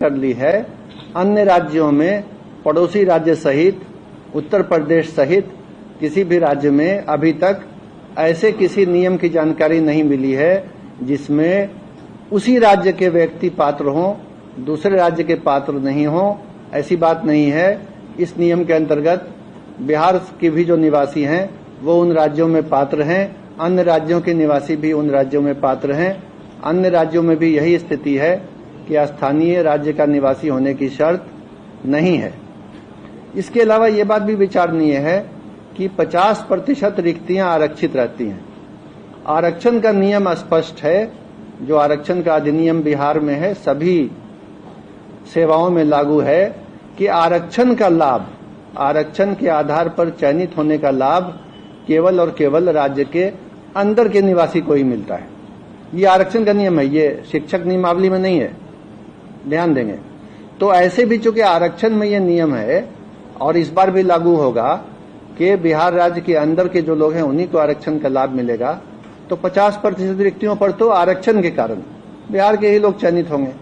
कर ली है। अन्य राज्यों में, पड़ोसी राज्य सहित, उत्तर प्रदेश सहित किसी भी राज्य में अभी तक ऐसे किसी नियम की जानकारी नहीं मिली है जिसमें उसी राज्य के व्यक्ति पात्र हों, दूसरे राज्य के पात्र नहीं हों। ऐसी बात नहीं है। इस नियम के अंतर्गत बिहार के भी जो निवासी हैं वो उन राज्यों में पात्र हैं, अन्य राज्यों के निवासी भी उन राज्यों में पात्र हैं। अन्य राज्यों में भी यही स्थिति है कि स्थानीय राज्य का निवासी होने की शर्त नहीं है। इसके अलावा ये बात भी विचारणीय है कि 50% रिक्तियां आरक्षित रहती हैं। आरक्षण का नियम स्पष्ट है, जो आरक्षण का अधिनियम बिहार में है, सभी सेवाओं में लागू है कि आरक्षण का लाभ, आरक्षण के आधार पर चयनित होने का लाभ केवल और केवल राज्य के अंदर के निवासी को ही मिलता है। ये आरक्षण का नियम है, ये शिक्षक नियमावली में नहीं है, ध्यान देंगे। तो ऐसे भी चूंकि आरक्षण में ये नियम है और इस बार भी लागू होगा कि बिहार राज्य के अंदर के जो लोग हैं उन्हीं को आरक्षण का लाभ मिलेगा, तो 50% रिक्तियों पर तो आरक्षण के कारण बिहार के ही लोग चयनित होंगे।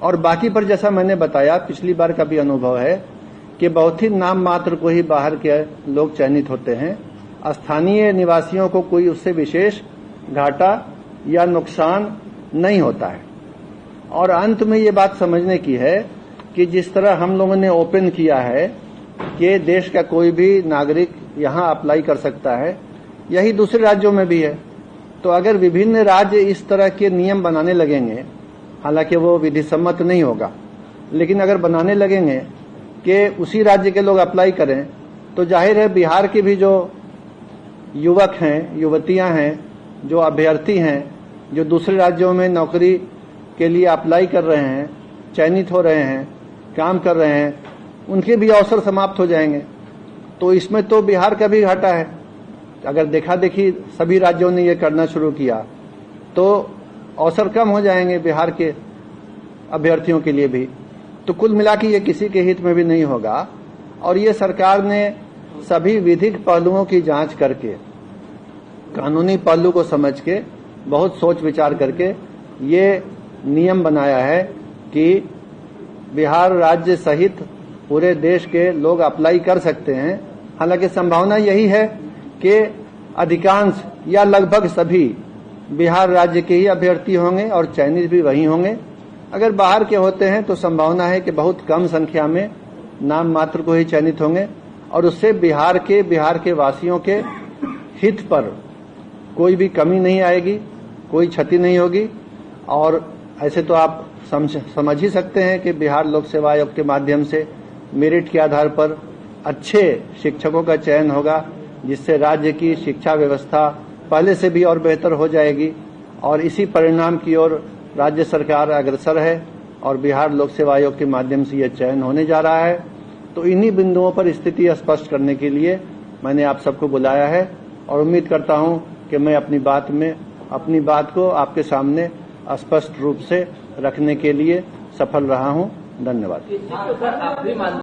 और बाकी पर जैसा मैंने बताया, पिछली बार का भी अनुभव है कि बहुत ही नाम मात्र को ही बाहर के लोग चयनित होते हैं। स्थानीय निवासियों को कोई उससे विशेष घाटा या नुकसान नहीं होता है। और अंत में ये बात समझने की है कि जिस तरह हम लोगों ने ओपन किया है कि देश का कोई भी नागरिक यहाँ अप्लाई कर सकता है, यही दूसरे राज्यों में भी है। तो अगर विभिन्न राज्य इस तरह के नियम बनाने लगेंगे, हालांकि वो विधि सम्मत नहीं होगा, लेकिन अगर बनाने लगेंगे कि उसी राज्य के लोग अप्लाई करें, तो जाहिर है बिहार के भी जो युवक हैं, युवतियां हैं, जो अभ्यर्थी हैं, जो दूसरे राज्यों में नौकरी के लिए अप्लाई कर रहे हैं, चयनित हो रहे हैं, काम कर रहे हैं, उनके भी अवसर समाप्त हो जाएंगे। तो इसमें तो बिहार का भी घाटा है। अगर देखा देखी सभी राज्यों ने ये करना शुरू किया तो अवसर कम हो जाएंगे बिहार के अभ्यर्थियों के लिए भी। तो कुल मिला के ये किसी के हित में भी नहीं होगा। और ये सरकार ने सभी विधिक पहलुओं की जांच करके, कानूनी पहलू को समझ के, बहुत सोच विचार करके ये नियम बनाया है कि बिहार राज्य सहित पूरे देश के लोग अप्लाई कर सकते हैं। हालांकि संभावना यही है कि अधिकांश या लगभग सभी बिहार राज्य के ही अभ्यर्थी होंगे और चयनित भी वही होंगे। अगर बाहर के होते हैं तो संभावना है कि बहुत कम संख्या में नाम मात्र को ही चयनित होंगे और उससे बिहार के वासियों के हित पर कोई भी कमी नहीं आएगी, कोई क्षति नहीं होगी। और ऐसे तो आप समझ ही सकते हैं कि बिहार लोक सेवा आयोग के माध्यम से मेरिट के आधार पर अच्छे शिक्षकों का चयन होगा, जिससे राज्य की शिक्षा व्यवस्था पहले से भी और बेहतर हो जाएगी। और इसी परिणाम की ओर राज्य सरकार अग्रसर है और बिहार लोक सेवा आयोग के माध्यम से यह चयन होने जा रहा है। तो इन्हीं बिंदुओं पर स्थिति स्पष्ट करने के लिए मैंने आप सबको बुलाया है और उम्मीद करता हूं कि मैं अपनी बात को आपके सामने स्पष्ट रूप से रखने के लिए सफल रहा हूं। धन्यवाद।